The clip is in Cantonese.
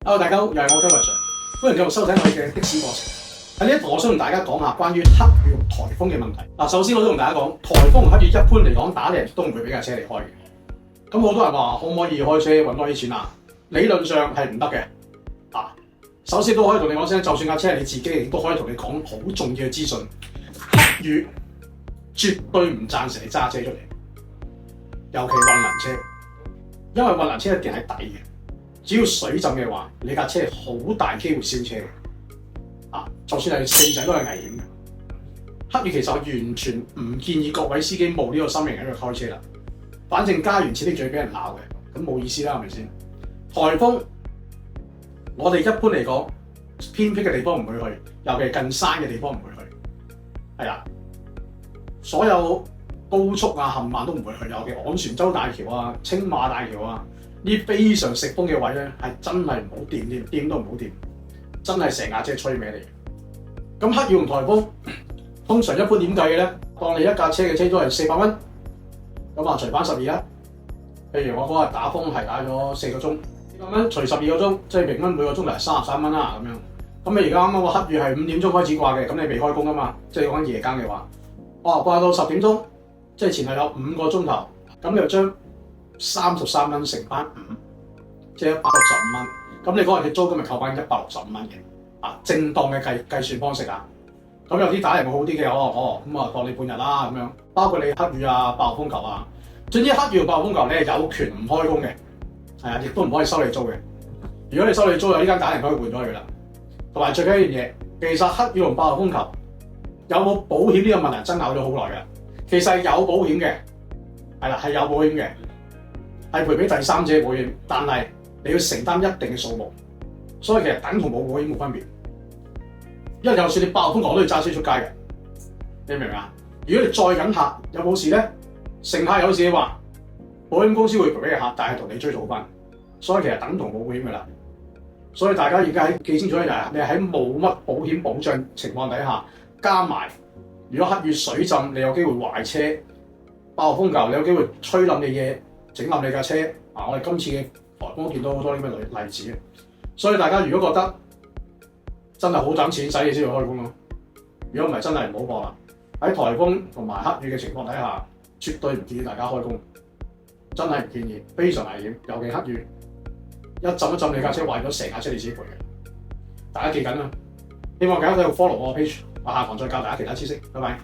Hello，大家好，又係我周文 Sir，歡迎繼續收睇我哋嘅的士過程。喺呢一度，我想同大家講下關於黑雨同颱風嘅問題。首先我都同大家講，颱風同黑雨一般嚟講，打嚟都唔會俾架車嚟開嘅。咁好多人話可唔可以開車揾多啲錢啊？理論上係唔得嘅。首先都可以同你講聲，就算架車係你自己，亦都可以同你講好重要嘅資訊。黑雨絕對唔贊成你揸車出嚟，尤其混能車，因為混能車一定係底嘅。只要水浸嘅話，你架車好大機會燒車嘅。就算係四仔都係危險嘅。黑雨其實我完全唔建議各位司機冒呢個生命喺度開車啦。反正加完錢你仲要俾人鬧嘅，咁冇意思啦，係咪先？颱風我哋一般嚟講，偏僻嘅地方唔會去，尤其係近山嘅地方唔會去。係啊，所有高速啊、冚唪唥都唔會去，尤其昂船洲大橋啊、青馬大橋啊。呢啲非常食風嘅位咧，係真係唔好掂，掂都唔好掂，真係成架車吹歪嚟嘅。咁黑雨同颱風通常一般點計嘅咧？當你一架車嘅車租係400蚊，咁除翻12啦。譬如我嗰日打風係打咗4個鐘，400蚊除12個鐘，即係平均每個鐘頭係33蚊啦咁樣。咁你而家啱啱個黑雨係5點鐘開始掛嘅，咁你未開工啊嘛？即係講緊夜間嘅話，掛到10點鐘，即係前後有5個鐘頭，咁你就將33蚊乘翻5，即係165蚊。咁你嗰日嘅租金咪扣翻165蚊嘅。正當嘅計算方式啊。咁有啲打嚟會好啲嘅，咁當你半日啦咁樣。包括你黑雨啊、暴風球啊，總之黑雨同暴風球你係有權唔開工嘅，係啊，亦都唔可以收你租嘅。如果你收你租，有呢間打嚟可以換咗佢啦。同埋最緊要一樣嘢，其實黑雨同暴風球有冇保險呢個問題爭拗咗好耐㗎。其實係有保險嘅，係啦，係有保險嘅。係賠俾第三者保險，但係你要承擔一定嘅數目，所以其實等同冇保險冇分別。因為就算你暴風球都要揸車出街嘅，你明唔明啊？如果你載緊客有冇事咧，乘客有事嘅話，保險公司會賠俾客，但係同你追討翻，所以其實等同冇保險㗎啦。所以大家而家記清楚一樣，你喺冇乜保險保障情況底下，加埋如果黑雨水浸，你有機會壞車；暴風球你有機會吹冧你嘢。整冧你架車我哋今次嘅颱風見到好多呢啲例子嘅，所以大家如果覺得真係好等錢使，你先要開工咯。如果唔係，真係唔好搏啦。喺颱風同埋黑雨嘅情況底下，絕對唔建議大家開工，真係唔建議，非常危險。尤其黑雨一浸一浸，你架車壞咗，成架車你自己賠嘅。大家記緊啦，希望大家繼續 follow 我個 page，我下堂再教大家其他知識。拜拜。